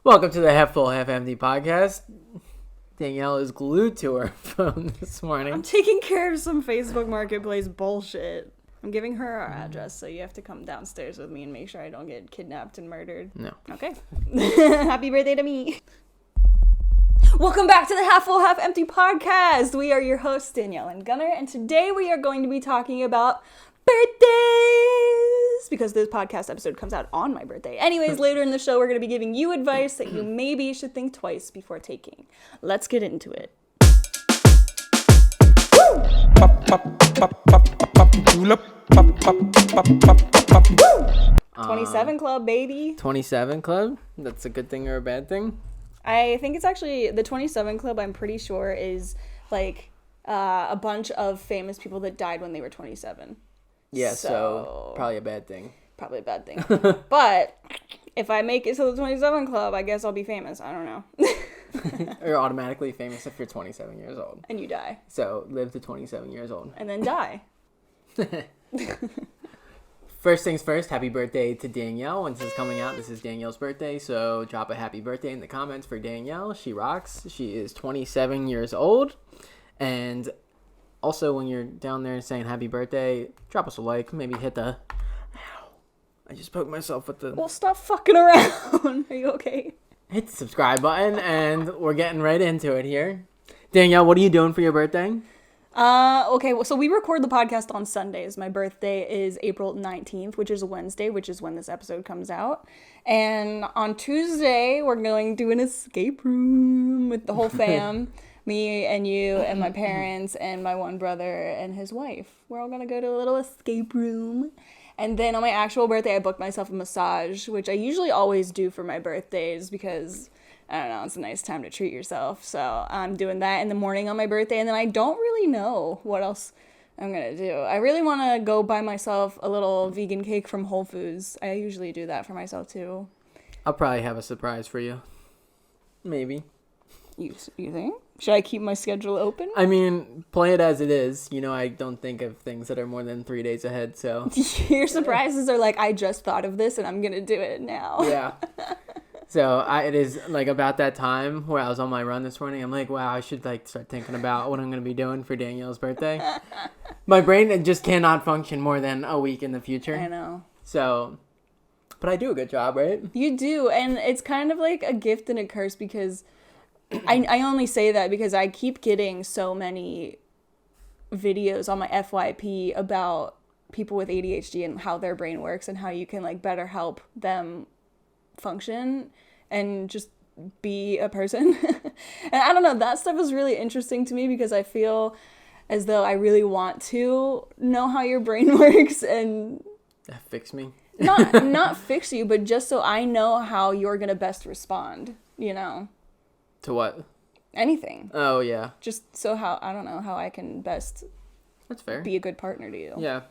Welcome to the Half Full, Half Empty podcast. Danielle is glued to her phone this morning. I'm taking care of some Facebook Marketplace bullshit. I'm giving her our address, so you have to come downstairs with me and make sure I don't get kidnapped and murdered. No. Okay. Happy birthday to me. Welcome back to the Half Full, Half Empty podcast. We are your hosts, Danielle and Gunnar, and today we are going to be talking about birthdays, because this podcast episode comes out on my birthday. Anyways, later in the show, we're going to be giving you advice that you maybe should think twice before taking. Let's get into it. 27 Club, baby. 27 Club? That's a good thing or a bad thing? I think it's actually, the 27 Club, I'm pretty sure, is like a bunch of famous people that died when they were 27. Yeah, so probably a bad thing. Probably a bad thing. But if I make it to the 27 Club, I guess I'll be famous. I don't know. You're automatically famous if you're 27 years old. And you die. So live to 27 years old. And then die. First things first, happy birthday to Danielle. When this is coming out, this is Danielle's birthday. So drop a happy birthday in the comments for Danielle. She rocks. She is 27 years old. And also, when you're down there saying happy birthday, drop us a like. Maybe hit the... Ow. I just poked myself with the... Well, stop fucking around. Are you okay? Hit the subscribe button, and we're getting right into it here. Danielle, what are you doing for your birthday? Okay, so we record the podcast on Sundays. My birthday is April 19th, which is a Wednesday, which is when this episode comes out. And on Tuesday, we're going to an escape room with the whole fam. Me and you and my parents and my one brother and his wife. We're all going to go to a little escape room. And then on my actual birthday, I booked myself a massage, which I usually always do for my birthdays because, I don't know, it's a nice time to treat yourself. So I'm doing that in the morning on my birthday. And then I don't really know what else I'm going to do. I really want to go buy myself a little vegan cake from Whole Foods. I usually do that for myself too. I'll probably have a surprise for you. Maybe. You think? Should I keep my schedule open? I mean, play it as it is. You know, I don't think of things that are more than 3 days ahead, so... Your surprises are like, I just thought of this and I'm going to do it now. Yeah. So it is like about that time where I was on my run this morning. I'm like, wow, I should like start thinking about what I'm going to be doing for Danielle's birthday. My brain just cannot function more than a week in the future. I know. So, but I do a good job, right? You do. And it's kind of like a gift and a curse because... I only say that because I keep getting so many videos on my FYP about people with ADHD and how their brain works and how you can like better help them function and just be a person. And I don't know, that stuff is really interesting to me because I feel as though I really want to know how your brain works and fix me. not fix you, but just so I know how you're gonna best respond, you know. To what? Anything. Oh, yeah. Just so I don't know how I can best That's fair. Be a good partner to you. Yeah.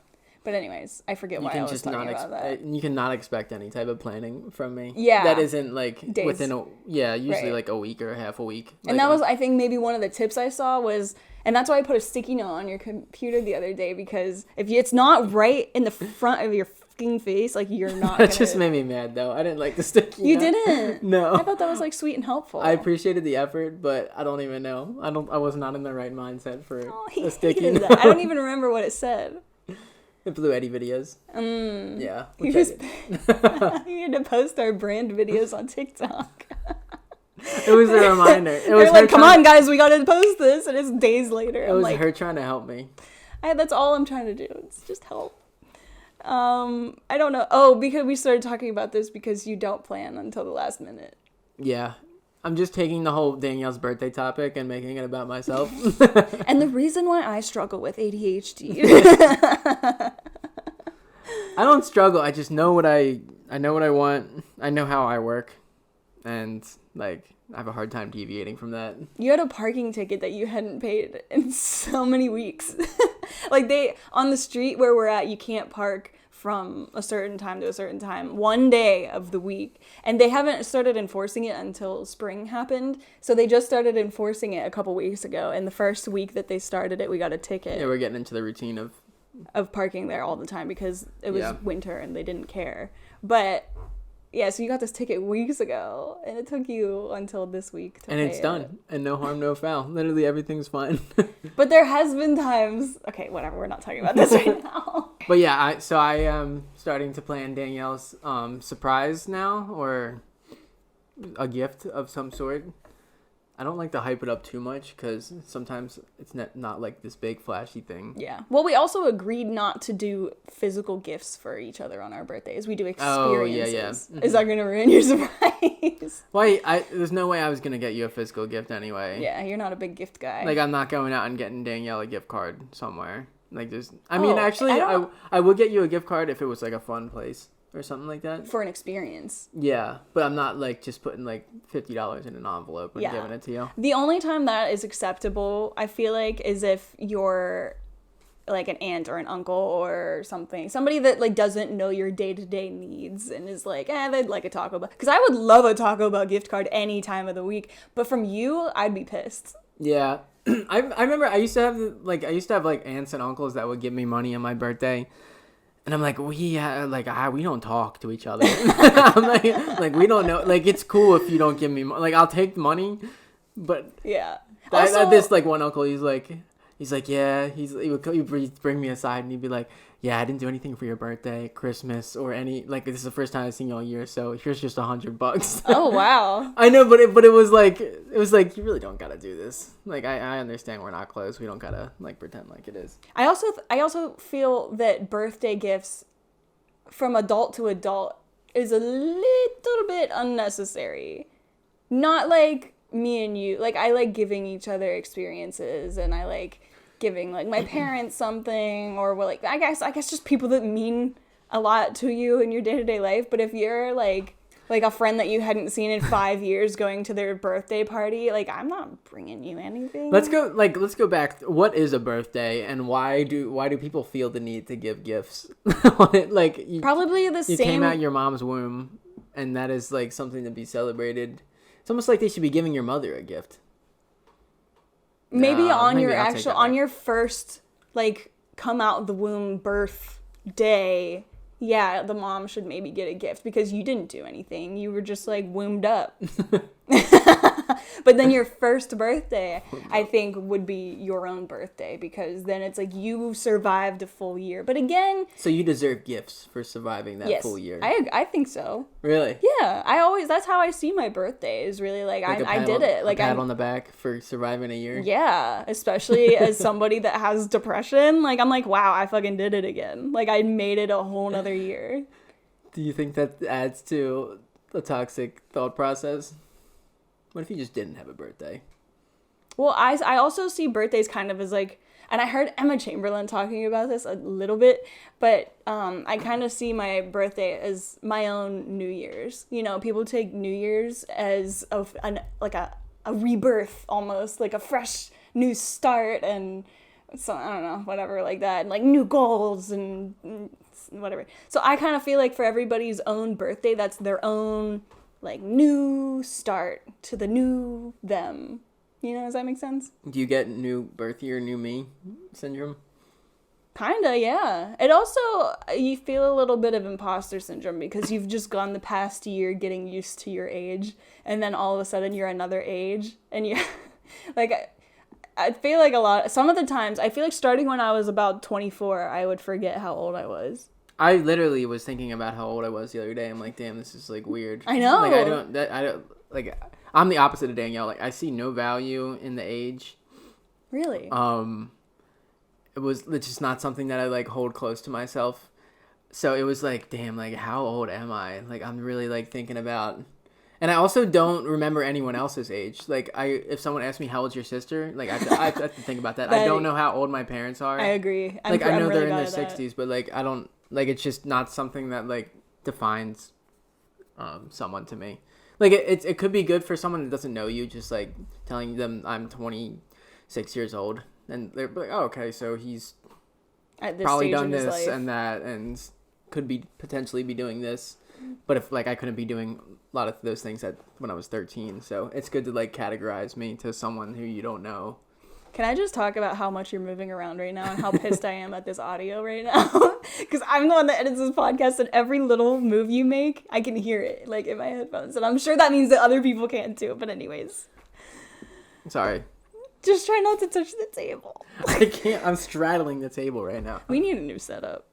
But anyways, I forget why I was talking about that. You cannot expect any type of planning from me. Yeah. That isn't like days. Within usually right. like a week or half a week. And that was, I think, maybe one of the tips I saw was, and that's why I put a sticky note on your computer the other day, because if it's not right in the front of your fucking face, like you're not That just made me mad though. I didn't like the sticky You note. didn't? No. I thought that was like sweet and helpful. I appreciated the effort, but I don't even know. I was not in the right mindset for he a sticky hated note. that. I don't even remember what it said. The Blue Eddie videos. Yeah. You had to post our brand videos on TikTok. It was a reminder. It was They're like, come on, guys, we gotta post this, and it's days later. It was like, her trying to help me. That's all I'm trying to do. It's just help. I don't know. Oh, because we started talking about this because you don't plan until the last minute. Yeah. I'm just taking the whole Danielle's birthday topic and making it about myself. And the reason why I struggle with ADHD. I don't struggle. I just know what I know what I want. I know how I work. And like I have a hard time deviating from that. You had a parking ticket that you hadn't paid in so many weeks. Like on the street where we're at, you can't park from a certain time to a certain time, one day of the week. And they haven't started enforcing it until spring happened. So they just started enforcing it a couple weeks ago. And the first week that they started it, we got a ticket. Yeah, we're getting into the routine of parking there all the time because it was winter and they didn't care. But Yeah, so you got this ticket weeks ago, and it took you until this week to And pay it's done. And no harm, no foul. Literally everything's fine. But there has been times... Okay, whatever, we're not talking about this right now. But yeah, I am starting to plan Danielle's surprise now, or a gift of some sort. I don't like to hype it up too much because sometimes it's not like this big flashy thing. Yeah. Well, we also agreed not to do physical gifts for each other on our birthdays. We do experiences. Oh, yeah. Mm-hmm. Is that going to ruin your surprise? Why? There's no way I was going to get you a physical gift anyway. Yeah, you're not a big gift guy. Like, I'm not going out and getting Danielle a gift card somewhere. Like, there's... I would get you a gift card if it was, like, a fun place or something like that. For an experience. Yeah, but I'm not, like, just putting, like, $50 in an envelope and giving it to you. The only time that is acceptable, I feel like, is if you're, like, an aunt or an uncle or something. Somebody that, like, doesn't know your day-to-day needs and is like, they'd like a Taco Bell. Because I would love a Taco Bell gift card any time of the week. But from you, I'd be pissed. Yeah. I remember I used to have, like, aunts and uncles that would give me money on my birthday. And I'm like, we don't talk to each other. I'm like, we don't know. Like, it's cool if you don't give me money. Like, I'll take money, but yeah. This like one uncle, he's like, yeah, he would bring me aside and he'd be like, yeah, I didn't do anything for your birthday, Christmas, or any, like, this is the first time I've seen you all year, so here's just $100. Oh, wow. I know, but it was like, you really don't gotta do this. Like, I understand we're not close. We don't gotta, like, pretend like it is. I also feel that birthday gifts from adult to adult is a little bit unnecessary. Not like me and you. Like, I like giving each other experiences, and I like giving, like, my parents something, or, well, like, I guess just people that mean a lot to you in your day-to-day life. But if you're like a friend that you hadn't seen in 5 years going to their birthday party, like, I'm not bringing you anything. Let's go back. What is a birthday, and why do people feel the need to give gifts? Like, probably you came out your mom's womb, and that is, like, something to be celebrated. It's almost like they should be giving your mother a gift. Maybe on your first, like, come out the womb birth day, yeah, the mom should maybe get a gift because you didn't do anything. You were just, like, wombed up. But then your first birthday, I think, would be your own birthday because then it's like you survived a full year. But again... So you deserve gifts for surviving that full year. I think so. Really? Yeah. That's how I see my birthday is really like I did it. Like, a pat on the back for surviving a year? Yeah. Especially as somebody that has depression. Like, I'm like, wow, I fucking did it again. Like, I made it a whole nother year. Do you think that adds to the toxic thought process? What if you just didn't have a birthday? Well, I also see birthdays kind of as like, and I heard Emma Chamberlain talking about this a little bit, but I kind of see my birthday as my own New Year's. You know, people take New Year's as a rebirth almost, like a fresh new start and so, I don't know, whatever like that, and like new goals and whatever. So I kind of feel like for everybody's own birthday, that's their own, like, new start to the new them. You know, does that make sense? Do you get new birth year, new me syndrome? Kinda, yeah. It also, you feel a little bit of imposter syndrome because you've just gone the past year getting used to your age, and then all of a sudden you're another age, and you, like, I feel like some of the times, I feel like starting when I was about 24, I would forget how old I was. I literally was thinking about how old I was the other day. I'm like, damn, this is, like, weird. I know. Like, I'm the opposite of Danielle. Like, I see no value in the age. Really? It's just not something that I, like, hold close to myself. So it was like, damn, like, how old am I? Like, I'm really, like, thinking about... And I also don't remember anyone else's age. Like, if someone asks me, how old's your sister? Like, I have to think about that. I don't know how old my parents are. I agree. I know they're in their 60s, but, like, I don't... Like, it's just not something that, like, defines someone to me. Like, it could be good for someone that doesn't know you, just, like, telling them I'm 26 years old. And they're like, oh, okay, so he's probably done this and that and could be potentially be doing this. But if, like, I couldn't be doing a lot of those things when I was 13. So it's good to, like, categorize me to someone who you don't know. Can I just talk about how much you're moving around right now and how pissed I am at this audio right now? Because I'm the one that edits this podcast, and every little move you make, I can hear it, like, in my headphones. And I'm sure that means that other people can too, but anyways. Sorry. Just try not to touch the table. I can't. I'm straddling the table right now. We need a new setup.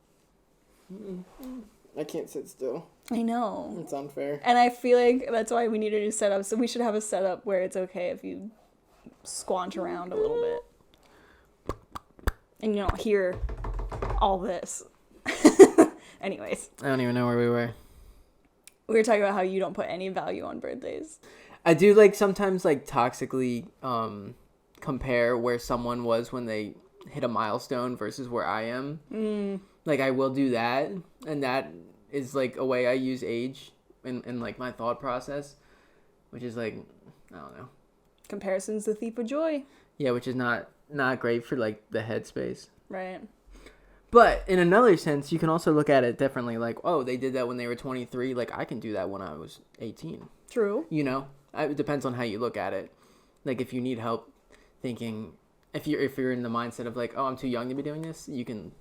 I can't sit still. I know. It's unfair. And I feel like that's why we need a new setup. So we should have a setup where it's okay if you squanch around a little bit. And you don't hear all this. Anyways. I don't even know where we were. We were talking about how you don't put any value on birthdays. I do, like, sometimes, like, toxically compare where someone was when they hit a milestone versus where I am. Like, I will do that, and that is, like, a way I use age in like, my thought process, which is, like, I don't know. Comparison's the thief of joy. Yeah, which is not great for, like, the headspace. Right. But in another sense, you can also look at it differently. Like, oh, they did that when they were 23. Like, I can do that when I was 18. True. You know? It depends on how you look at it. Like, if you need help thinking, if you're in the mindset of, like, oh, I'm too young to be doing this, you can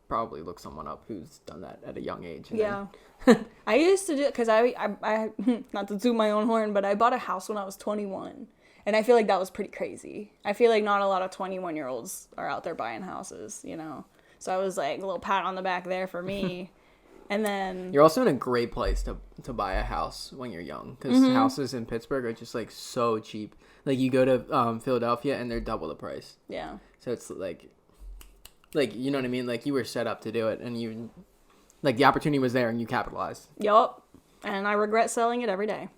probably look someone up who's done that at a young age. Yeah. I used to do it because I not to toot my own horn, but I bought a house when I was 21. And I feel like that was pretty crazy. I feel like not a lot of 21-year-olds are out there buying houses, you know? So I was like, a little pat on the back there for me. And then... You're also in a great place to buy a house when you're young. Because houses in Pittsburgh are just, like, so cheap. Like, you go to Philadelphia and they're double the price. Yeah. So it's like, you know what I mean? Like, you were set up to do it. And you... Like, the opportunity was there and you capitalized. Yup. And I regret selling it every day.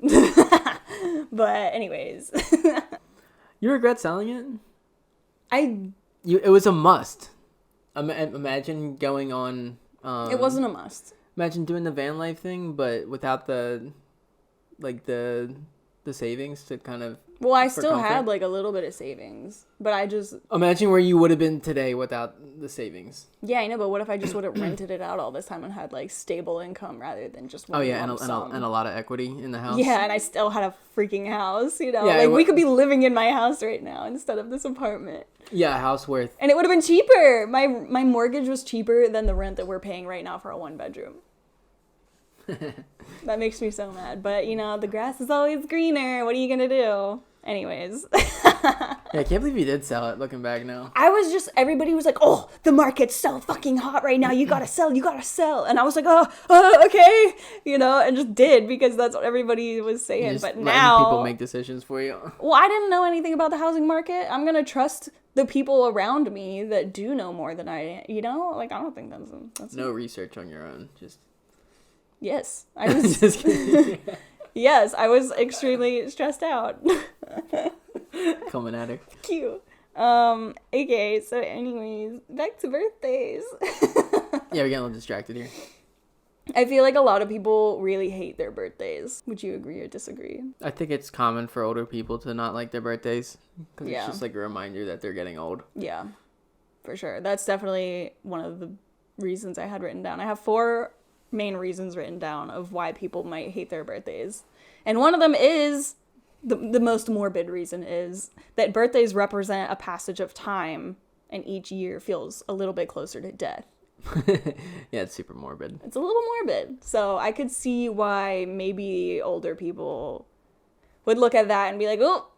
But anyways. You regret selling it? It was a must. Imagine going on... it wasn't a must. Imagine doing the van life thing, but without the savings to kind of... Well, I still had, like, a little bit of savings, but I just... Imagine where you would have been today without the savings. Yeah, I know, but what if I just would have rented it out all this time and had, like, stable income rather than just one lump sum? And a lot of equity in the house. Yeah, and I still had a freaking house, you know? Yeah, like, we could be living in my house right now instead of this apartment. Yeah, a house worth... And it would have been cheaper. My mortgage was cheaper than the rent that we're paying right now for a one-bedroom. That makes me so mad. But, you know, the grass is always greener. What are you going to do? Anyways. Yeah, I can't believe you did sell it, looking back now. Everybody was like, oh, the market's so fucking hot right now. You gotta sell. And I was like, oh, okay. You know, and just did because that's what everybody was saying. But now. People make decisions for you. Well, I didn't know anything about the housing market. I'm going to trust the people around me that do know more than I, you know? Like, I don't think that's no research on your own. Just. Yes. I was. Just kidding. Yes, I was extremely stressed out. Coming at her. Cute. Okay, so anyways, back to birthdays. Yeah, we're getting a little distracted here. I feel like a lot of people really hate their birthdays. Would you agree or disagree? I think it's common for older people to not like their birthdays. Because Yeah. it's just like a reminder that they're getting old. Yeah, for sure. That's definitely one of the reasons I had written down. I have 4 main reasons written down of why people might hate their birthdays. And one of them is, the most morbid reason is that birthdays represent a passage of time and each year feels a little bit closer to death. Yeah, it's super morbid. It's a little morbid. So I could see why maybe older people would look at that and be like, oh,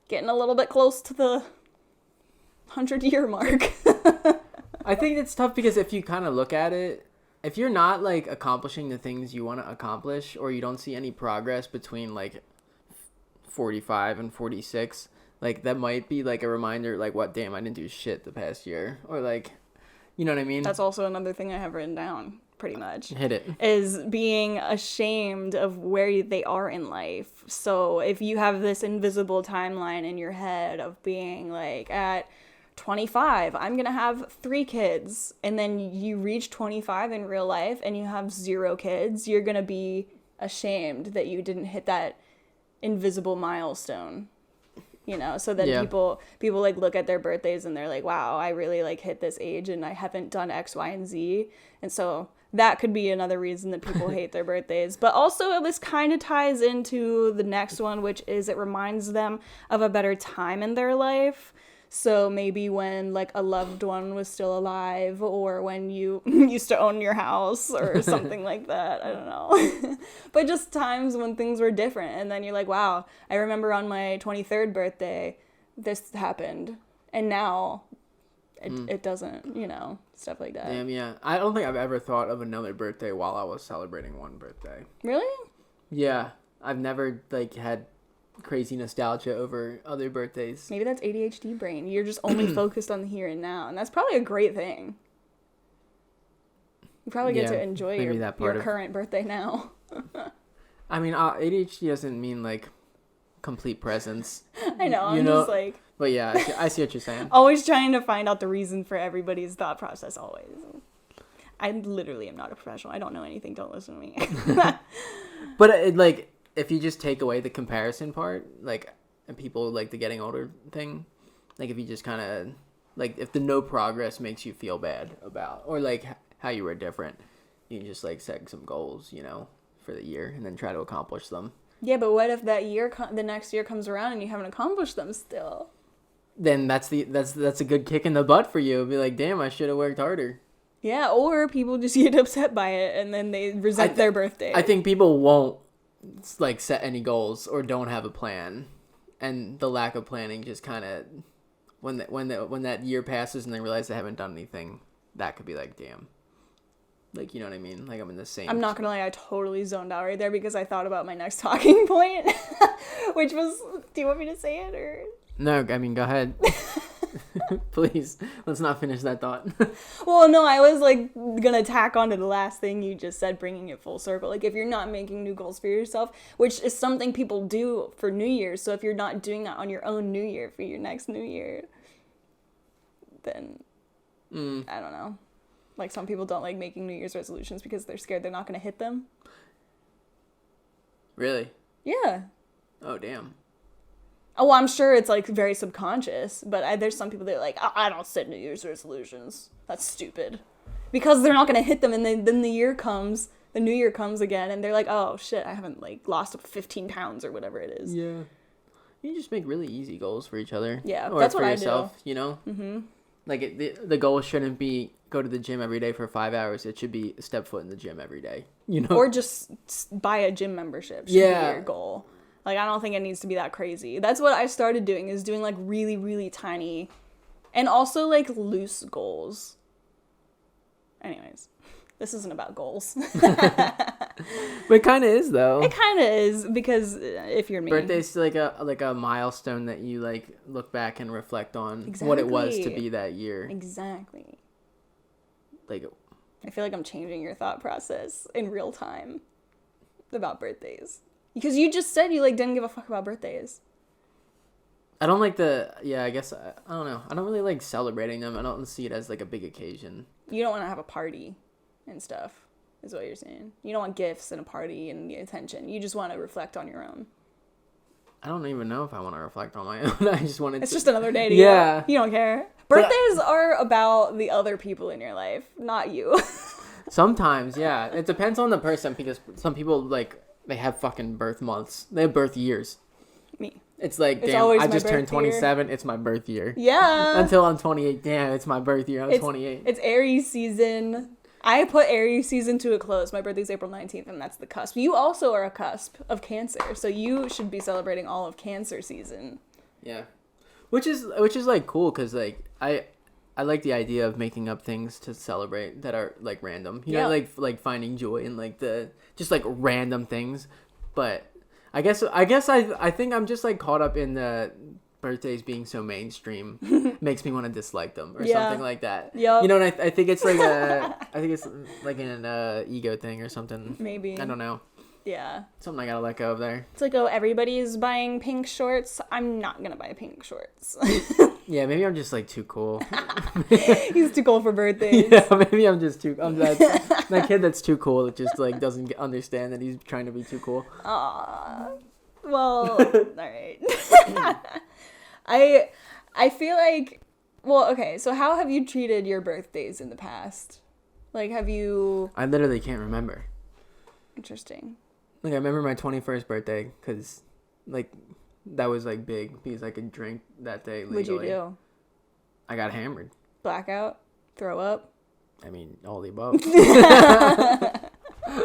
getting a little bit close to the 100-year mark. I think it's tough because if you kind of look at it, if you're not, like, accomplishing the things you want to accomplish, or you don't see any progress between, like, 45 and 46, like, that might be, like, a reminder, like, what, damn, I didn't do shit the past year. Or, like, you know what I mean? That's also another thing I have written down, pretty much. Hit it. Is being ashamed of where they are in life. So if you have this invisible timeline in your head of being, like, at 25, I'm gonna have 3 kids, and then you reach 25 in real life and you have 0 kids, you're gonna be ashamed that you didn't hit that invisible milestone, you know? So then people like look at their birthdays and they're like, wow, I really like hit this age and I haven't done X, Y, and Z. And so that could be another reason that people hate their birthdays. But also this kind of ties into the next one, which is it reminds them of a better time in their life. So maybe when like a loved one was still alive, or when you used to own your house or something like that. I don't know. But just times when things were different. And then you're like, wow, I remember on my 23rd birthday, this happened. And now it doesn't, stuff like that. Damn, yeah. I don't think I've ever thought of another birthday while I was celebrating one birthday. Really? Yeah. I've never, like, had crazy nostalgia over other birthdays. Maybe that's ADHD brain. You're just only focused on the here and now, and that's probably a great thing. You probably get to enjoy your current birthday now. I mean, ADHD doesn't mean like complete presence. I know. I'm just like. But yeah, I see what you're saying. Always trying to find out the reason for everybody's thought process. Always. I literally am not a professional. I don't know anything. Don't listen to me. But like, if you just take away the comparison part, like, and people like the getting older thing, like if you just kind of like, if the no progress makes you feel bad about, or like how you were different, you can just like set some goals, for the year and then try to accomplish them. Yeah, but what if that year, the next year comes around and you haven't accomplished them still? Then that's a good kick in the butt for you. Be like, damn, I should have worked harder. Yeah, or people just get upset by it and then they resent their birthday. I think people won't like set any goals or don't have a plan, and the lack of planning just kind of when that year passes and they realize they haven't done anything, that could be like, damn, like, you know what I mean? Like, I'm in the same. I'm not gonna lie, I totally zoned out right there because I thought about my next talking point, which was, do you want me to say it or? No, I mean, go ahead. Please, let's not finish that thought. Well, no, I was like gonna tack on to the last thing you just said, bringing it full circle. Like, if you're not making new goals for yourself, which is something people do for New Year's, so if you're not doing that on your own New Year for your next New Year, then I don't know. Like, some people don't like making New Year's resolutions because they're scared they're not gonna hit them. Really? Yeah. Oh, damn. Oh, well, I'm sure it's, like, very subconscious, but there's some people that are like, I don't set New Year's resolutions. That's stupid. Because they're not going to hit them, and then the New Year comes again, and they're like, oh, shit, I haven't, like, lost 15 pounds or whatever it is. Yeah. You just make really easy goals for each other. Yeah, or that's for what yourself, I do. Mm-hmm. Like, the goal shouldn't be go to the gym every day for 5 hours. It should be step foot in the gym every day, Or just buy a gym membership should be your goal. Like, I don't think it needs to be that crazy. That's what I started doing, is doing, like, really, really tiny and also, like, loose goals. Anyways, this isn't about goals. But it kind of is, though. It kind of is, because if you're me. Birthday's like a milestone that you, like, look back and reflect on what it was to be that year. Exactly. Like, I feel like I'm changing your thought process in real time about birthdays. Because you just said you, like, didn't give a fuck about birthdays. I don't like I guess, I don't know. I don't really like celebrating them. I don't see it as, like, a big occasion. You don't want to have a party and stuff, is what you're saying. You don't want gifts and a party and the attention. You just want to reflect on your own. I don't even know if I want to reflect on my own. I just wanted It's just another day to you. You don't care. Birthdays are about the other people in your life, not you. Sometimes, yeah. It depends on the person, because some people, like, they have fucking birth months. They have birth years. Me. It's like, damn, I just turned 27. It's my birth year. Yeah. Until I'm 28. Damn, it's my birth year. I'm 28. It's Aries season. I put Aries season to a close. My birthday's April 19th, and that's the cusp. You also are a cusp of Cancer, so you should be celebrating all of Cancer season. Yeah. Which is like cool, because like I like the idea of making up things to celebrate that are, like, random. You know, like finding joy in, like, the just, like, random things. But I think I'm just, like, caught up in the birthdays being so mainstream makes me want to dislike them or something like that. Yep. You know, and I think it's like an ego thing or something. Maybe. I don't know. Yeah. Something I gotta let go of there. It's like, oh, everybody's buying pink shorts. I'm not gonna buy pink shorts. Yeah, maybe I'm just, like, too cool. He's too cool for birthdays. Yeah, maybe I'm just too... I'm that kid that's too cool that just, like, doesn't understand that he's trying to be too cool. Aww. Well, alright. I feel like... Well, okay, so how have you treated your birthdays in the past? Like, have you... I literally can't remember. Interesting. Like, I remember my 21st birthday, because, like, that was, like, big, because I could drink that day legally. What'd you do? I got hammered. Blackout? Throw up? I mean, all the above.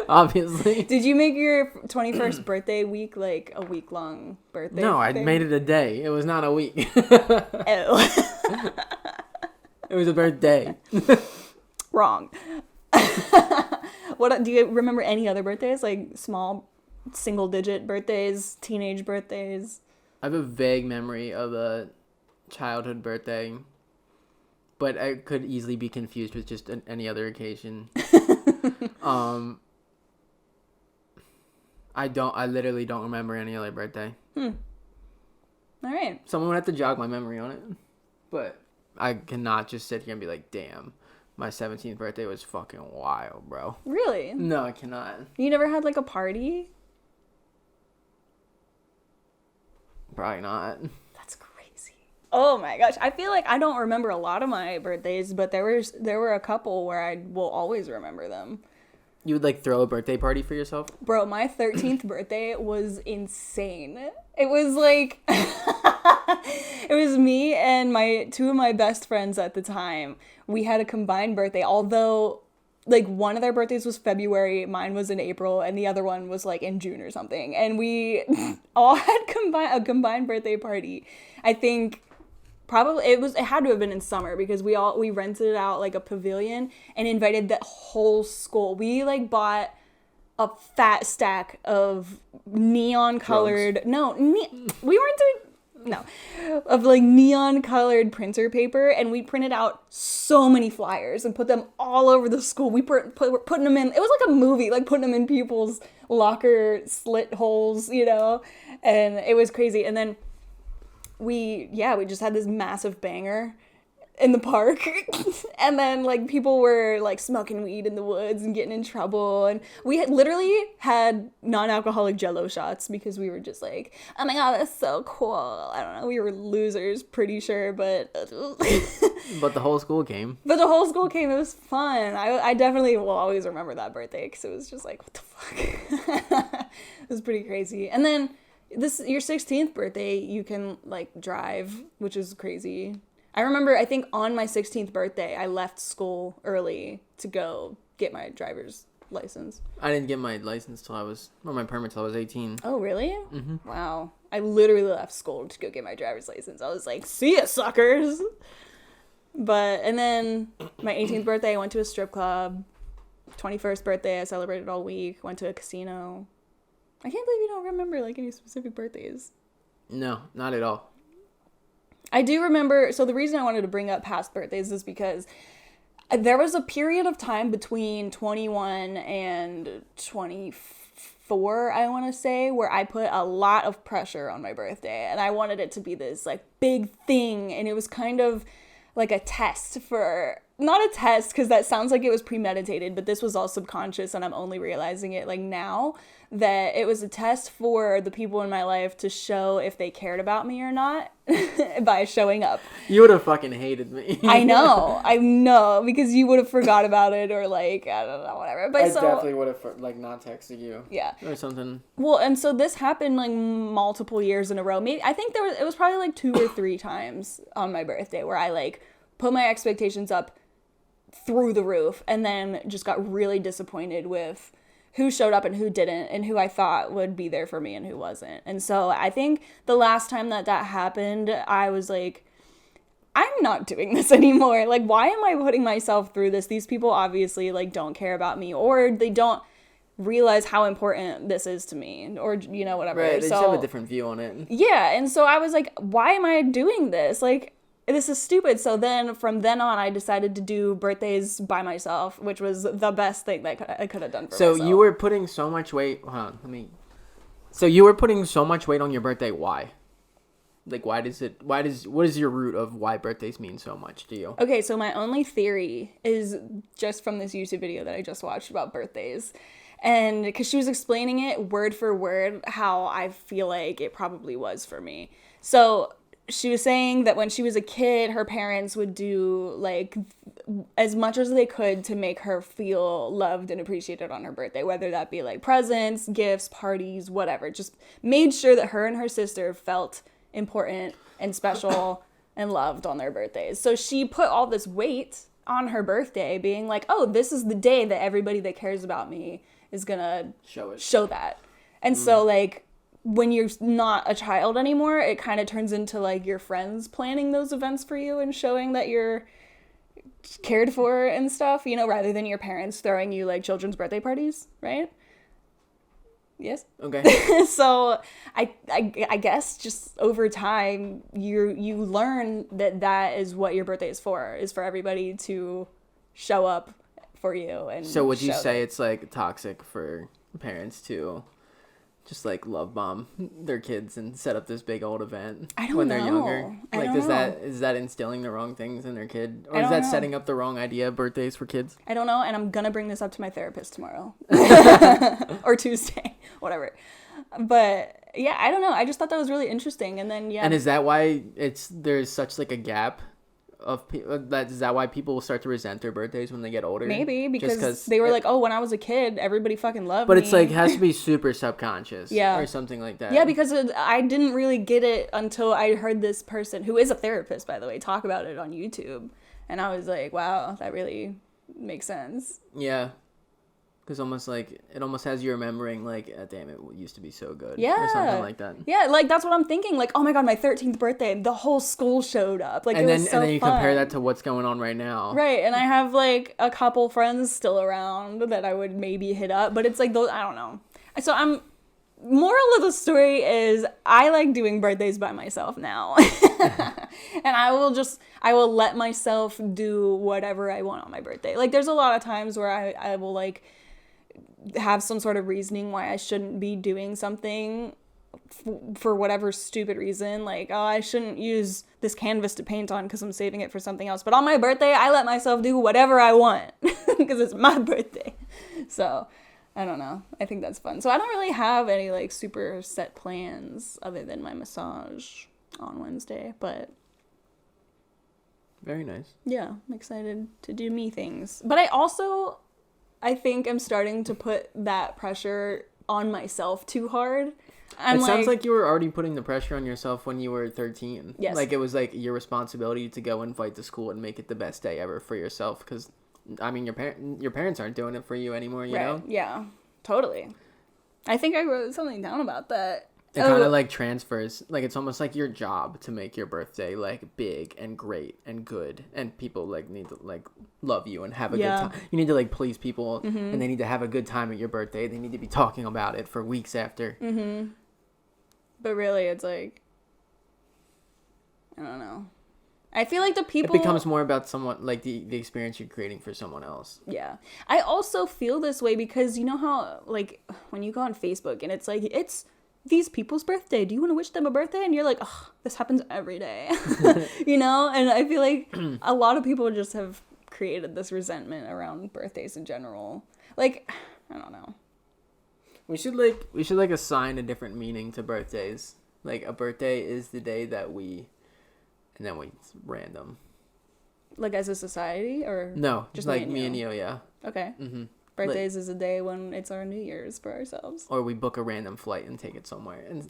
Obviously. Did you make your 21st birthday week like a week-long birthday No, I thing? made it a day. It was not a week. Oh. It was a birthday. Wrong. What do you remember any other birthdays? Like small single-digit birthdays, teenage birthdays? I have a vague memory of a childhood birthday, but I could easily be confused with just any other occasion. I literally don't remember any other birthday. All right. Someone would have to jog my memory on it, but I cannot just sit here and be like, damn, my 17th birthday was fucking wild, bro. Really? No, I cannot. You never had like a party? Probably not. That's crazy. Oh my gosh. I feel like I don't remember a lot of my birthdays, but there were a couple where I will always remember them. You would like throw a birthday party for yourself? Bro, my 13th birthday was insane. It was like it was me and two of my best friends at the time. We had a combined birthday, although like one of their birthdays was February, mine was in April, and the other one was like in June or something. And we all had a combined birthday party. I think probably it had to have been in summer because we rented out like a pavilion and invited the whole school. We like bought a fat stack of neon colored of like neon colored printer paper, and we printed out so many flyers and put them all over the school. We were putting them in, it was like a movie, like putting them in people's locker slit holes, you know, and it was crazy. And then we just had this massive banger in the park. And then like people were like smoking weed in the woods and getting in trouble, and we had literally had non-alcoholic Jello shots because we were just like, oh my god, that's so cool. I don't know, we were losers, pretty sure, but But the whole school came. But the whole school came. It was fun. I definitely will always remember that birthday because it was just like, what the fuck. It was pretty crazy. And then your 16th birthday, you can like drive, which is crazy. I remember, I think on my 16th birthday, I left school early to go get my driver's license. I didn't get my license my permit till I was 18. Oh, really? Mm-hmm. Wow. I literally left school to go get my driver's license. I was like, see ya, suckers. And then my 18th birthday, I went to a strip club. 21st birthday, I celebrated all week. Went to a casino. I can't believe you don't remember like any specific birthdays. No, not at all. I do remember, so the reason I wanted to bring up past birthdays is because there was a period of time between 21 and 24, I want to say, where I put a lot of pressure on my birthday, and I wanted it to be this like big thing, and it was kind of like a test not a test because that sounds like it was premeditated, but this was all subconscious, and I'm only realizing it like now, that it was a test for the people in my life to show if they cared about me or not by showing up. You would have fucking hated me. I know, because you would have forgot about it, or like, I don't know, whatever. But I definitely would have like not texted you. Yeah. Or something. Well, and so this happened like multiple years in a row. Maybe I think it was probably like 2 or 3 times on my birthday where I like put my expectations up through the roof and then just got really disappointed with who showed up and who didn't, and who I thought would be there for me and who wasn't. And so I think the last time that happened, I was like, I'm not doing this anymore. Like, why am I putting myself through this? These people obviously like don't care about me, or they don't realize how important this is to me, or, you know, whatever. Right, they just have a different view on it. Yeah, and so I was like, why am I doing this? Like, this is stupid. So then from then on, I decided to do birthdays by myself, which was the best thing that I could have done for myself. So you were putting so much weight. So you were putting so much weight on your birthday. Why? Like, what is your root of why birthdays mean so much to you? Okay, so my only theory is just from this YouTube video that I just watched about birthdays. And because she was explaining it word for word, how I feel like it probably was for me. So she was saying that when she was a kid, her parents would do like as much as they could to make her feel loved and appreciated on her birthday, whether that be like presents, gifts, parties, whatever. Just made sure that her and her sister felt important and special and loved on their birthdays. So she put all this weight on her birthday, being like, oh, this is the day that everybody that cares about me is gonna show that. And so, like, when you're not a child anymore, it kind of turns into, like, your friends planning those events for you and showing that you're cared for and stuff, you know, rather than your parents throwing you, like, children's birthday parties, right? Yes. Okay. So I guess just over time you learn that is what your birthday is for everybody to show up for you. And so would you say it's like toxic for parents to just like love bomb their kids and set up this big old event when they're younger? Like, is that instilling the wrong things in their kid, or is that setting up the wrong idea of birthdays for kids? I don't know, and I'm gonna bring this up to my therapist tomorrow or Tuesday, whatever. But yeah, I don't know. I just thought that was really interesting, and then And is that why there's such like a gap of people? Is that why people will start to resent their birthdays when they get older? Maybe because they were like, oh, when I was a kid, everybody fucking loved me. But it's like, it has to be super subconscious, or something like that. Yeah, because I didn't really get it until I heard this person, who is a therapist, by the way, talk about it on YouTube. And I was like, wow, that really makes sense. Yeah. Because it almost has you remembering, like, damn, it used to be so good. Yeah. Or something like that. Yeah, like, that's what I'm thinking. Like, oh my God, my 13th birthday, the whole school showed up. Like, and then you compare that to what's going on right now. Right, and I have, like, a couple friends still around that I would maybe hit up. But it's like, those, I don't know. So moral of the story is I like doing birthdays by myself now. And I will let myself do whatever I want on my birthday. Like, there's a lot of times where I will, like, have some sort of reasoning why I shouldn't be doing something for whatever stupid reason. Like, oh, I shouldn't use this canvas to paint on because I'm saving it for something else. But on my birthday, I let myself do whatever I want because it's my birthday. So, I don't know. I think that's fun. So I don't really have any, like, super set plans other than my massage on Wednesday. But very nice. Yeah, I'm excited to do me things. But I think I'm starting to put that pressure on myself too hard. Sounds like you were already putting the pressure on yourself when you were 13. Yes. Like, it was like your responsibility to go and fight to school and make it the best day ever for yourself. Because, I mean, your parents aren't doing it for you anymore, you know? Yeah, totally. I think I wrote something down about that. It kind of, like, transfers. Like, it's almost like your job to make your birthday, like, big and great and good. And people, like, need to, like, love you and have a good time. You need to, like, please people. And they need to have a good time at your birthday. They need to be talking about it for weeks after. But really, it's like, I don't know. I feel like the people... It becomes more about someone, like, the experience you're creating for someone else. Yeah. I also feel this way because you know how, like, when you go on Facebook and it's like, it's these people's birthday. Do you want to wish them a birthday? And you're like, oh, this happens every day. You know? And I feel like a lot of people just have created this resentment around birthdays in general. Like, I don't know. We should assign a different meaning to birthdays. Like, a birthday is the day that and then it's random. Like, as a society, or no, just like me and you, yeah. Okay. Birthdays is a day when it's our New Year's for ourselves. Or we book a random flight and take it somewhere, and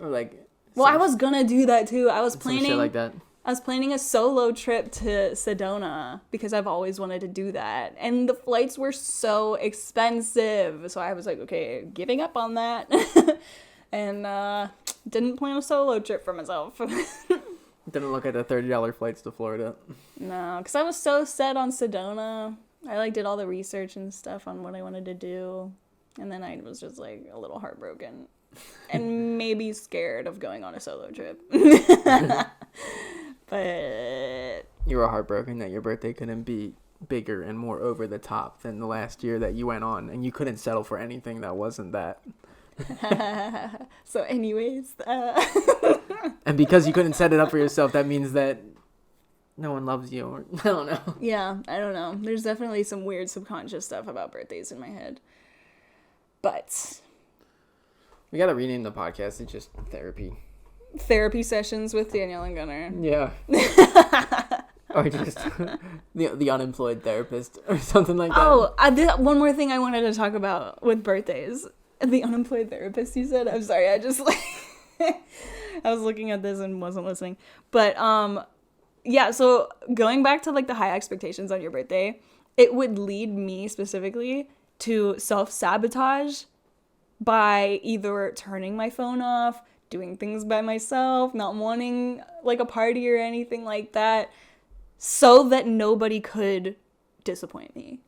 or like. Well, I was gonna do that too. I was planning shit like that. I was planning a solo trip to Sedona because I've always wanted to do that, and the flights were so expensive. So I was like, okay, giving up on that, and didn't plan a solo trip for myself. Didn't look at the $30 flights to Florida. No, because I was so set on Sedona. I like did all the research and stuff on what I wanted to do, and then I was just like a little heartbroken and maybe scared of going on a solo trip. But you were heartbroken that your birthday couldn't be bigger and more over the top than the last year that you went on, and you couldn't settle for anything that wasn't that. So anyways, and because you couldn't set it up for yourself, that means that no one loves you, or I don't know. Yeah, I don't know. There's definitely some weird subconscious stuff about birthdays in my head. But we gotta rename the podcast. It's just therapy sessions with Danielle and Gunnar. Yeah. Or just the unemployed therapist or something like that. Oh, one more thing I wanted to talk about with birthdays. The unemployed therapist, you said? I'm sorry, I just like I was looking at this and wasn't listening. But Yeah, so going back to like the high expectations on your birthday, it would lead me specifically to self-sabotage by either turning my phone off, doing things by myself, not wanting like a party or anything like that, so that nobody could disappoint me.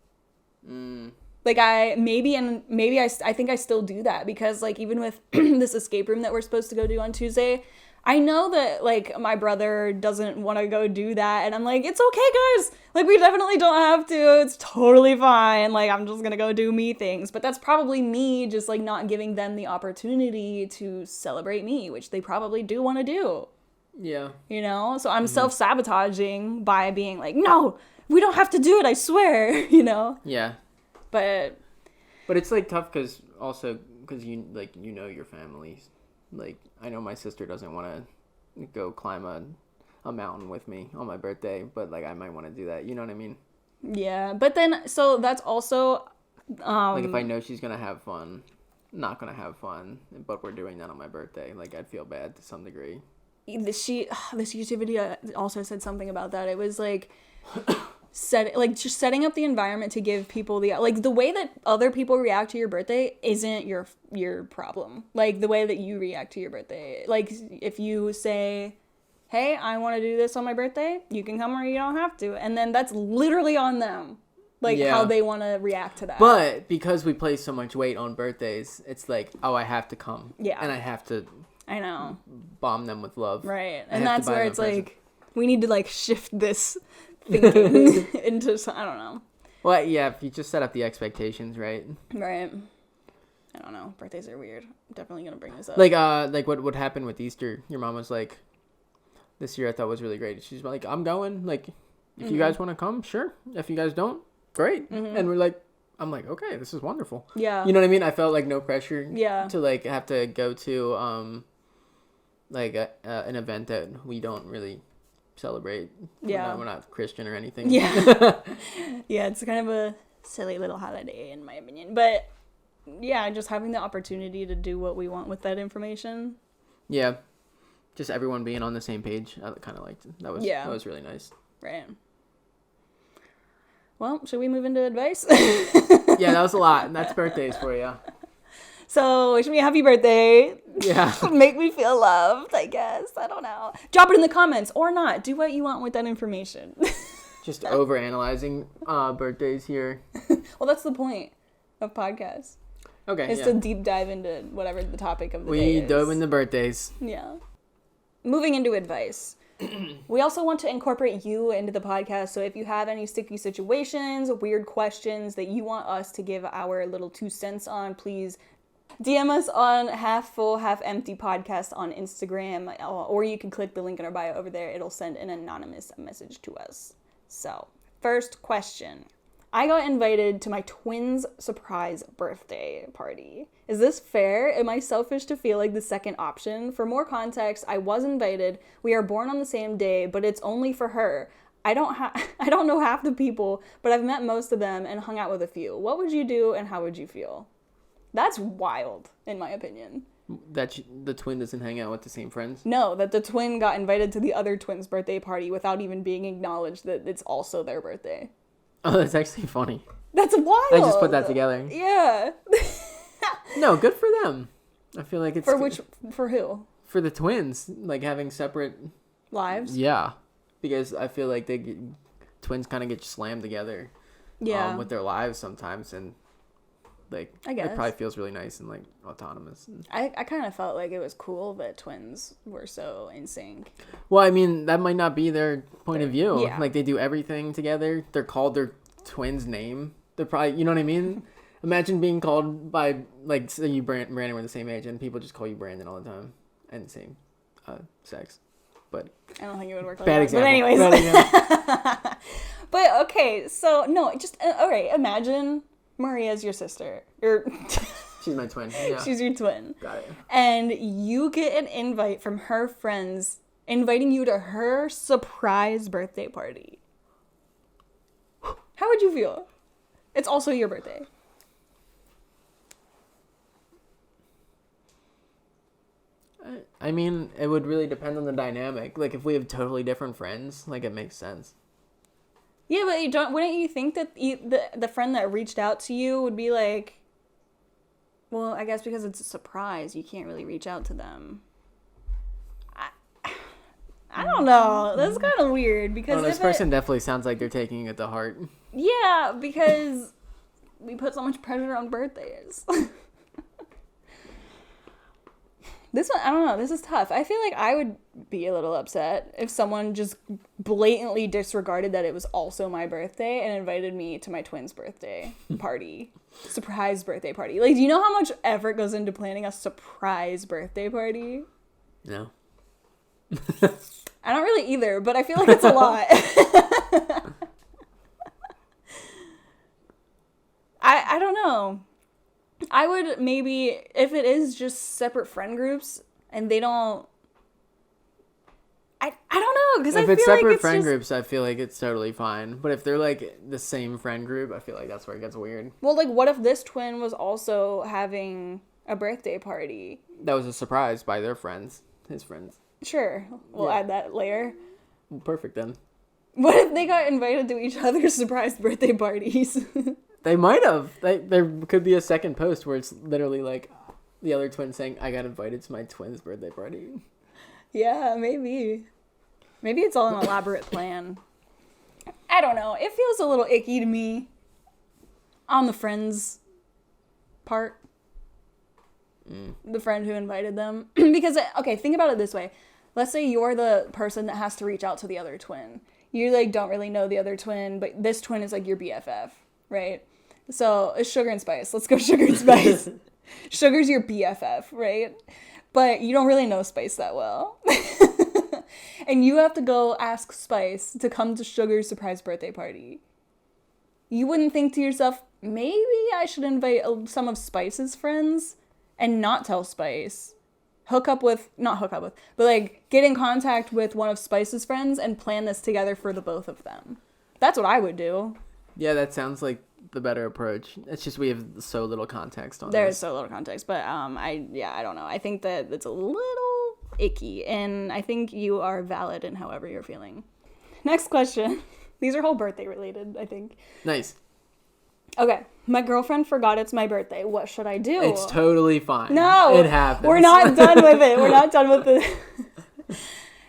Like I think I still do that because like even with this escape room that we're supposed to go do on Tuesday, I know that like my brother doesn't want to go do that, and I'm like, it's okay guys, like we definitely don't have to, it's totally fine, like I'm just gonna go do me things. But that's probably me just like not giving them the opportunity to celebrate me, which they probably do want to do. Yeah. You know, so I'm self-sabotaging by being like, no, we don't have to do it, I swear. You know. Yeah. But it's like tough because you like your families. Like I know my sister doesn't want to go climb a mountain with me on my birthday, but like I might want to do that. You know what I mean? yeah, but then so that's also like if I know she's gonna have fun, not gonna have fun, but we're doing that on my birthday, like I'd feel bad to some degree. This YouTube video also said something about that. It was like setting up the environment to give people the way that other people react to your birthday isn't your problem. Like the way that you react to your birthday. Like if you say, hey, I want to do this on my birthday, you can come or you don't have to. And then that's literally on them. Like how they want to react to that. But because we place so much weight on birthdays, it's like, oh, I have to come. Yeah. And I have to I know. bomb them with love. Right. And that's where it's like, we need to like shift this thinking into, I don't know. Well, yeah, if you just set up the expectations, right? Right. I don't know. Birthdays are weird. I'm definitely going to bring this up. Like what happened with Easter? Your mom was like, this year I thought was really great. She's like, I'm going. Like, if you guys want to come, sure. If you guys don't, great. And we're like, I'm like, okay, this is wonderful. Yeah. You know what I mean? I felt like no pressure. Yeah. To like have to go to like an event that we don't really celebrate. Yeah. We're not Christian or anything. Yeah. Yeah, it's kind of a silly little holiday in my opinion. But yeah, just having the opportunity to do what we want with that information. Yeah. Just everyone being on the same page. I kind of liked it. That was really nice. Right. Well, should we move into advice? Yeah, that was a lot. And that's birthdays for you. So, wish me a happy birthday. Yeah. Make me feel loved, I guess. I don't know. Drop it in the comments or not. Do what you want with that information. Just overanalyzing birthdays here. Well, that's the point of podcasts. Okay, It's to deep dive into whatever the topic of the day is. We dove into birthdays. Yeah. Moving into advice. We also want to incorporate you into the podcast, so if you have any sticky situations, weird questions that you want us to give our little 2 cents on, please DM us on Half Full, Half Empty Podcast on Instagram, or you can click the link in our bio over there. It'll send an anonymous message to us. So, first question. I got invited to my twins' surprise birthday party. Is this fair? Am I selfish to feel like the second option? For more context, I was invited. We are born on the same day, but it's only for her. I don't know half the people, but I've met most of them and hung out with a few. What would you do and how would you feel? That's wild, in my opinion. That the twin doesn't hang out with the same friends? No, that the twin got invited to the other twin's birthday party without even being acknowledged that it's also their birthday. Oh, that's actually funny. That's wild. I just put that together. Yeah. No, good for them. I feel like it's... For who? For the twins, like having separate... lives? Yeah. Because I feel like twins kind of get slammed together. Yeah. With their lives sometimes, and like I guess it probably feels really nice and like autonomous. I kind of felt like it was cool that twins were so in sync. Well, I mean, that might not be their point of view. Yeah. Like they do everything together. They're called their twin's name. They're probably, you know what I mean? Imagine being called by, like, say you Brandon were the same age and people just call you Brandon all the time and same sex. But I don't think it would work like bad that. example. But anyways. Bad example. But okay, so no, just okay, imagine Maria's your sister. She's my twin. Yeah. She's your twin. Got it. And you get an invite from her friends inviting you to her surprise birthday party. How would you feel? It's also your birthday. I mean, it would really depend on the dynamic. Like, if we have totally different friends, like, it makes sense. Yeah, but wouldn't you think that the friend that reached out to you would be like, well, I guess because it's a surprise, you can't really reach out to them. I don't know. That's kind of weird because this person definitely sounds like they're taking it to heart. Yeah, because we put so much pressure on birthdays. This one, I don't know. This is tough. I feel like I would be a little upset if someone just blatantly disregarded that it was also my birthday and invited me to my twins' birthday party. Surprise birthday party. Like, do you know how much effort goes into planning a surprise birthday party? No. I don't really either, but I feel like it's a lot. I don't know. I would maybe, if it is just separate friend groups and they don't, I don't know, because I feel like if it's separate it's friend just, groups, I feel like it's totally fine. But if they're like the same friend group, I feel like that's where it gets weird. well, like, what if this twin was also having a birthday party? That was a surprise by their friends, his friends. Sure, we'll add that layer. Perfect then. What if they got invited to each other's surprise birthday parties? They might have. There could be a second post where it's literally like the other twin saying, I got invited to my twin's birthday party. Yeah, maybe. Maybe it's all an elaborate plan. I don't know. It feels a little icky to me on the friend's part. The friend who invited them. Because, okay, think about it this way. Let's say you're the person that has to reach out to the other twin. You, like, don't really know the other twin, but this twin is, like, your BFF, right? So, it's Sugar and Spice. Let's go Sugar and Spice. Sugar's your BFF, right? But you don't really know Spice that well. And you have to go ask Spice to come to Sugar's surprise birthday party. You wouldn't think to yourself, maybe I should invite some of Spice's friends and not tell Spice. But like, get in contact with one of Spice's friends and plan this together for the both of them. That's what I would do. Yeah, that sounds like the better approach. It's just we have so little context on this. There's so little context, but I don't know. I think that it's a little icky, and I think you are valid in however you're feeling. Next question. These are whole birthday related, I think. Nice. Okay. My girlfriend forgot it's my birthday. What should I do? It's totally fine. No. It happens. We're not done with it. We're not done with it.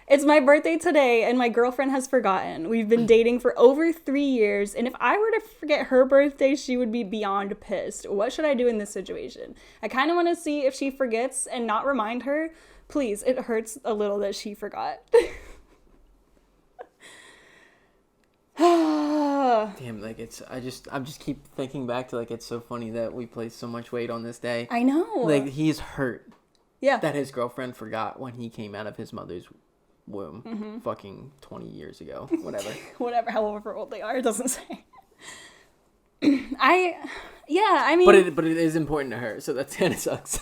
It's my birthday today, and my girlfriend has forgotten. We've been dating for over 3 years, and if I were to forget her birthday, she would be beyond pissed. What should I do in this situation? I kind of want to see if she forgets and not remind her. Please, it hurts a little that she forgot. Damn, like I just keep thinking back to, like, it's so funny that we place so much weight on this day. I know. Like, he's hurt. Yeah. That his girlfriend forgot when he came out of his mother's womb fucking 20 years ago. Whatever. However old they are, it doesn't say. I mean, But it is important to her, so that kind of sucks.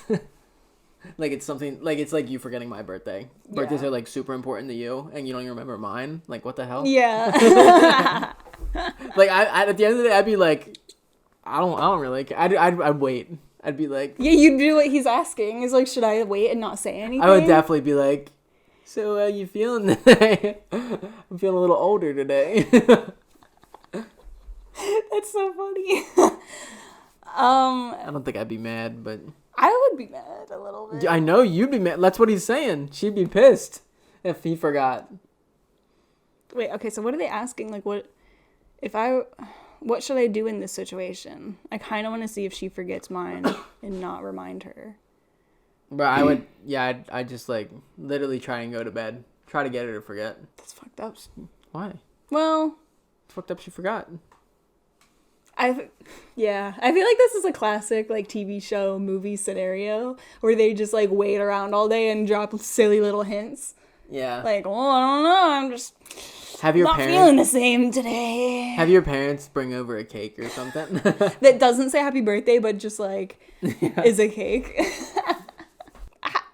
Like, it's something, like, it's like you forgetting my birthday. Birthdays are, like, super important to you, and you don't even remember mine. Like, what the hell? Yeah. Like, I at the end of the day, I'd be like, I don't really care. I'd wait. I'd be like, Yeah, you'd do what he's asking. Is like, should I wait and not say anything? I would definitely be like, so how you feeling today? I'm feeling a little older today. That's so funny. I don't think I'd be mad, but I would be mad a little bit. I know you'd be mad. That's what he's saying. She'd be pissed if he forgot. Wait, okay, so what are they asking? Like, what should I do in this situation? I kind of want to see if she forgets mine and not remind her. But I would, I'd just, like, literally try and go to bed. Try to get her to forget. That's fucked up. Why? Well, It's fucked up she forgot. I feel like this is a classic, like, TV show, movie scenario where they just, like, wait around all day and drop silly little hints. Yeah. Like, well, I don't know, I'm just not feeling the same today. Have your parents bring over a cake or something? That doesn't say happy birthday, but just, like, is a cake.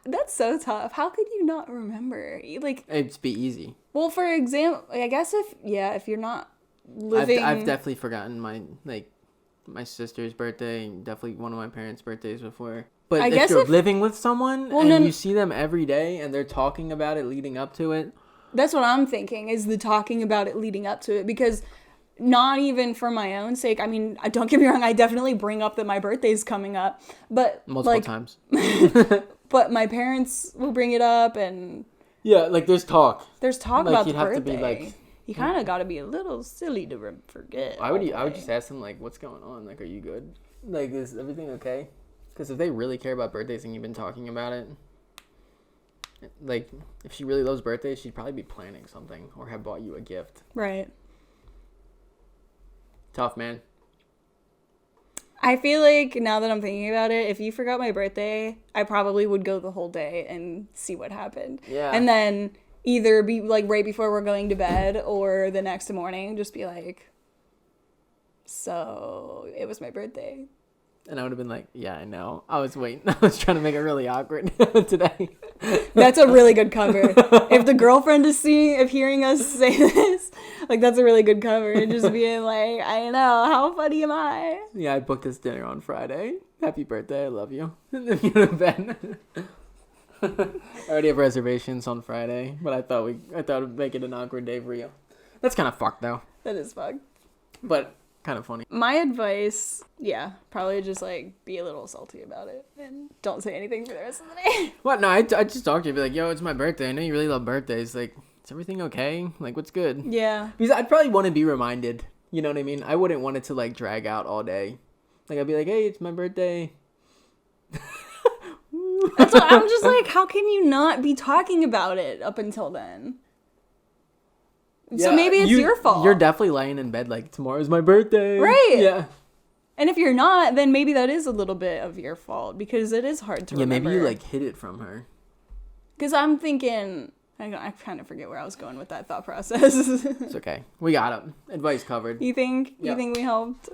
That's so tough. How could you not remember? Like, It'd be easy. well, for example, I guess if you're not living... I've definitely forgotten my sister's birthday and definitely one of my parents' birthdays before. But I if guess you're living with someone Well, and no- you see them every day and they're talking about it leading up to it, That's what I'm thinking, is the talking about it leading up to it, because not even for my own sake. I mean, don't get me wrong, I definitely bring up that my birthday's coming up, but multiple times. but my parents will bring it up, and Yeah, like there's talk. there's talk Like, about the you'd have to birthday. be like, you kind of got to be a little silly to forget. I would just ask them, like, what's going on? Like, are you good? Like, is everything okay? Because if they really care about birthdays and you've been talking about it, like, if she really loves birthdays, she'd probably be planning something or have bought you a gift. Right. Tough, man. I feel like, now that I'm thinking about it, if you forgot my birthday, I probably would go the whole day and see what happened. Yeah. And then either be like right before we're going to bed or the next morning, just be like, so it was my birthday. And I would have been like, yeah, I know. I was waiting. I was trying to make it really awkward today. That's a really good cover. If the girlfriend is hearing us say this, like, that's a really good cover. And just being like, I know, how funny am I? Yeah, I booked this dinner on Friday. Happy birthday. I love you. And then you go to bed. I already have reservations on Friday, but I thought it'd make it an awkward day for you. That's kind of fucked, though. That is fucked. But kind of funny. My advice, yeah, probably just like be a little salty about it and don't say anything for the rest of the day. What? No, I just talk to you, be like, yo, it's my birthday. I know you really love birthdays. Like, is everything okay? Like, what's good? Yeah. Because I'd probably want to be reminded. You know what I mean? I wouldn't want it to, like, drag out all day. Like, I'd be like, hey, it's my birthday. That's what I'm just like, how can you not be talking about it up until then? So maybe it's your fault. You're definitely laying in bed like, tomorrow's my birthday. Right. Yeah. And if you're not, then maybe that is a little bit of your fault, because it is hard to remember. Maybe you, like, hid it from her. Because I'm thinking, I kind of forget where I was going with that thought process. It's okay. We got it. Advice covered. You think? Yeah. You think we helped?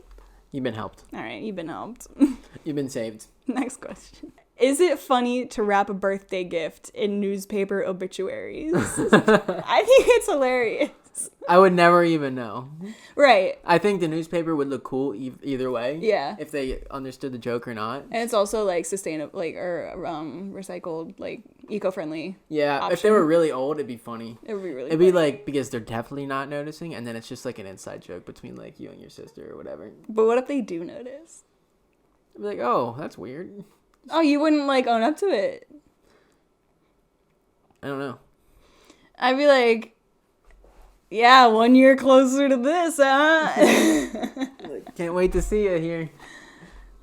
You've been helped. All right, you've been helped. You've been saved. Next question. Is it funny to wrap a birthday gift in newspaper obituaries? I think it's hilarious. I would never even know. Right. I think the newspaper would look cool either way. Yeah. If they understood the joke or not. And it's also like sustainable, like, or recycled, like eco-friendly. Yeah. option. If they were really old, it'd be funny. It would be really It'd be funny. like, because they're definitely not noticing, and then it's just like an inside joke between like you and your sister or whatever. But what if they do notice? I'd be like, oh, that's weird. Oh, you wouldn't like own up to it. I don't know. I'd be like, yeah, 1 year closer to this, huh? Like, can't wait to see you here.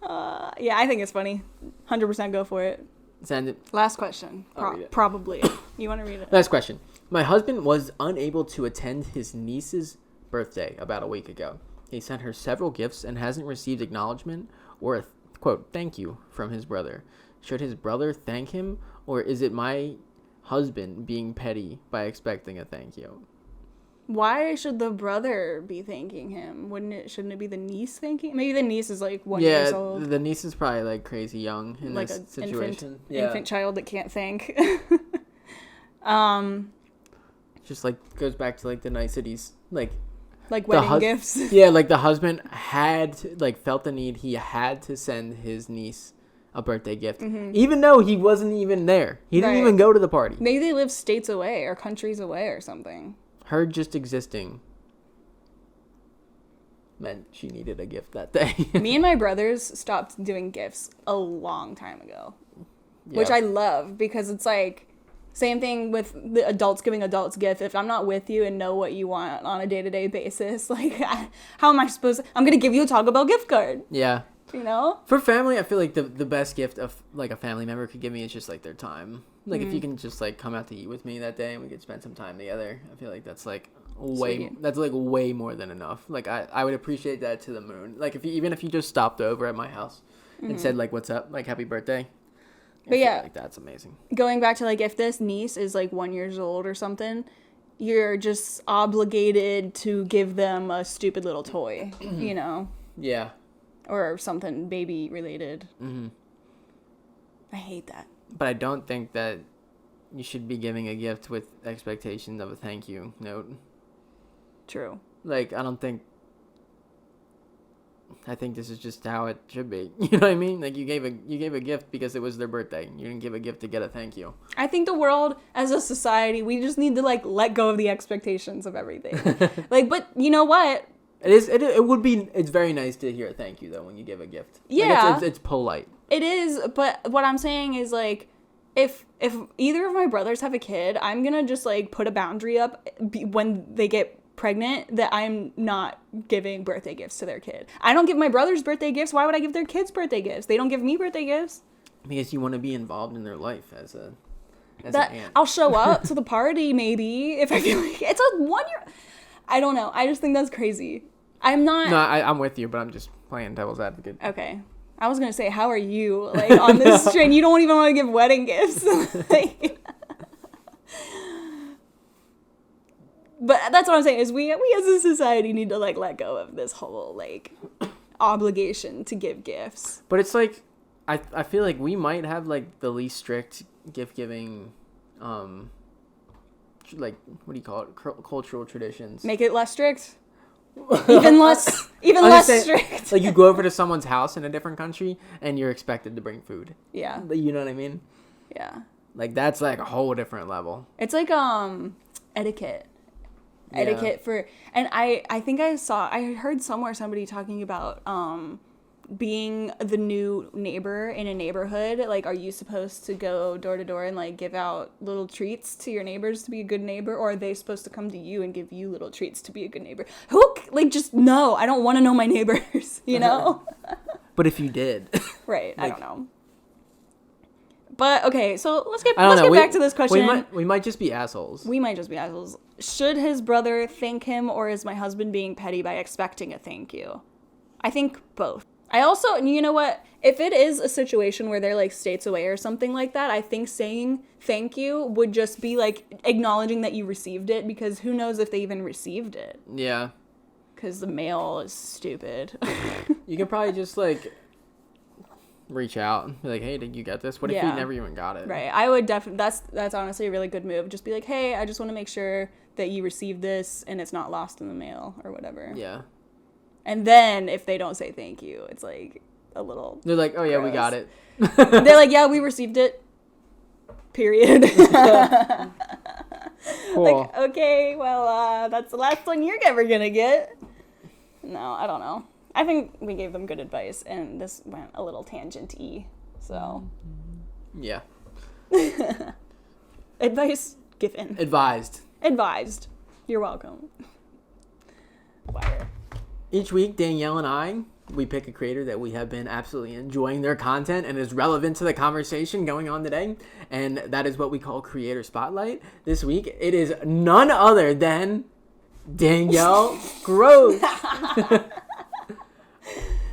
Yeah, I think it's funny. 100% go for it. Send it. Last question. I'll read it. Probably. You want to read it? Last question. My husband was unable to attend his niece's birthday about a week ago. He sent her several gifts and hasn't received acknowledgement or a quote, thank you from his brother. Should his brother thank him, or is it my husband being petty by expecting a thank you? Why should the brother be thanking him? Shouldn't it be the niece thanking? Maybe the niece is like 1 years old. The niece is probably like crazy young in Like this an situation. infant child that can't thank. Just like goes back to like the niceties, like wedding gifts. Yeah, like the husband felt the need. He had to send his niece a birthday gift, even though he wasn't even there. He didn't even go to the party. Maybe they live states away or countries away or something. Her just existing meant she needed a gift that day. Me and my brothers stopped doing gifts a long time ago, which I love, because it's like, same thing with the adults giving adults gifts. If I'm not with you and know what you want on a day-to-day basis, like, how am I supposed to... I'm going to give you a Taco Bell gift card. Yeah. You know? For family, I feel like the best gift of like a family member could give me is just like their time. Like if you can just like come out to eat with me that day and we could spend some time together, I feel like that's like way more than enough. Like I would appreciate that to the moon. Like even if you just stopped over at my house and said like, what's up? Like, happy birthday. But yeah, like that's amazing. Going back to like, if this niece is like 1 year old or something, you're just obligated to give them a stupid little toy, you know? Yeah. Or something baby related. I hate that. But I don't think that you should be giving a gift with expectation of a thank you note. True. Like, I don't think... I think this is just how it should be. You know what I mean? Like you gave a gift because it was their birthday. You didn't give a gift to get a thank you. I think the world, as a society, we just need to like let go of the expectations of everything. Like, but you know what? It's very nice to hear a thank you though when you give a gift. Yeah, like, it's polite. It is, but what I'm saying is like, if either of my brothers have a kid, I'm gonna just like put a boundary up when they get pregnant that I'm not giving birthday gifts to their kid. I don't give my brothers birthday gifts. Why would I give their kids birthday gifts? They don't give me birthday gifts. Because you want to be involved in their life as an aunt. I'll show up to the party maybe if I feel like it's a 1 year. I don't know. I just think that's crazy. I'm not. No, I'm with you, but I'm just playing devil's advocate. Okay. I was gonna say, how are you like on this train? You don't even want to give wedding gifts. Like, but that's what I'm saying is we as a society need to like let go of this whole like obligation to give gifts. But it's like I feel like we might have like the least strict gift giving like what do you call it, cultural traditions. Make it less strict. Even less strict. Like you go over to someone's house in a different country and you're expected to bring food. Yeah. You know what I mean? Yeah. Like that's like a whole different level. It's like etiquette. Yeah. Etiquette for, and I think I heard somewhere somebody talking about being the new neighbor in a neighborhood. Like, are you supposed to go door to door and like give out little treats to your neighbors to be a good neighbor, or are they supposed to come to you and give you little treats to be a good neighbor? Like, just no, I don't want to know my neighbors, you know. But if you did, right? Like, I don't know. But okay, so let's get back to this question. We might just be assholes. We might just be assholes. Should his brother thank him, or is my husband being petty by expecting a thank you? I think both. I also, you know what? If it is a situation where they're like states away or something like that, I think saying thank you would just be like acknowledging that you received it, because who knows if they even received it. Yeah. Because the mail is stupid. You can probably just like reach out and be like, hey, did you get this? What if you never even got it? Right. I would definitely, that's honestly a really good move. Just be like, hey, I just want to make sure that you received this and it's not lost in the mail or whatever. Yeah. And then if they don't say thank you, it's like a little They're like, oh yeah, we got it. They're like, yeah, we received it. Period. Cool. Like, okay, well, that's the last one you're ever gonna get. No, I don't know. I think we gave them good advice, and this went a little tangent-y, so. Yeah. Advice given. Advised. You're welcome. Wire. Each week, Danielle and I, we pick a creator that we have been absolutely enjoying their content and is relevant to the conversation going on today, and that is what we call Creator Spotlight. This week, it is none other than Danielle Gross.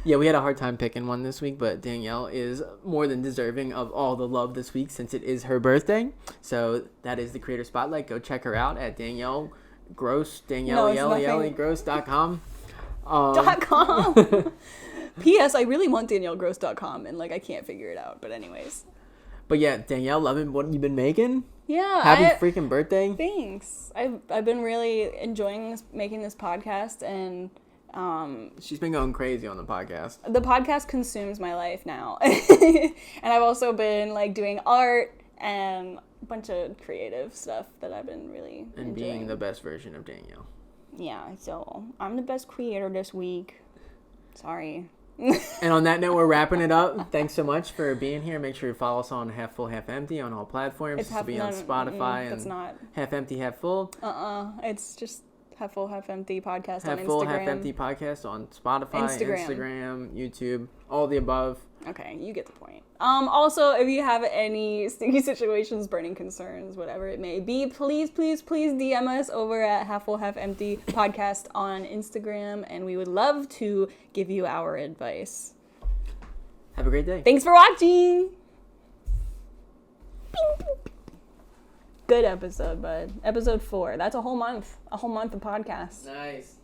Yeah, we had a hard time picking one this week, but Danielle is more than deserving of all the love this week since it is her birthday. So that is the Creator Spotlight. Go check her out at Danielle Gross, DanielleGross.com. .com. P.S. I really want DanielleGross.com, and like I can't figure it out. But anyways. But yeah, Danielle, loving what you've been making. Yeah. Happy freaking birthday. Thanks. I've been really enjoying making this podcast, and she's been going crazy on the podcast. The podcast consumes my life now. And I've also been like doing art and a bunch of creative stuff that I've been really enjoying. Being the best version of Danielle. Yeah, so I'm the best creator this week. Sorry. And on that note, we're wrapping it up. Thanks so much for being here. Make sure you follow us on Half Full, Half Empty on all platforms. It's to be on Spotify and not. Half Empty, Half Full. It's just Half Full, Half Empty podcast on Instagram. Half Full, Half Empty podcast on Spotify, Instagram, YouTube, all the above. Okay, you get the point. Also, if you have any sticky situations, burning concerns, whatever it may be, please DM us over at Half Full, Half Empty podcast on Instagram, and we would love to give you our advice. Have a great day. Thanks for watching. Good episode, bud. Episode 4. That's a whole month of podcasts. Nice.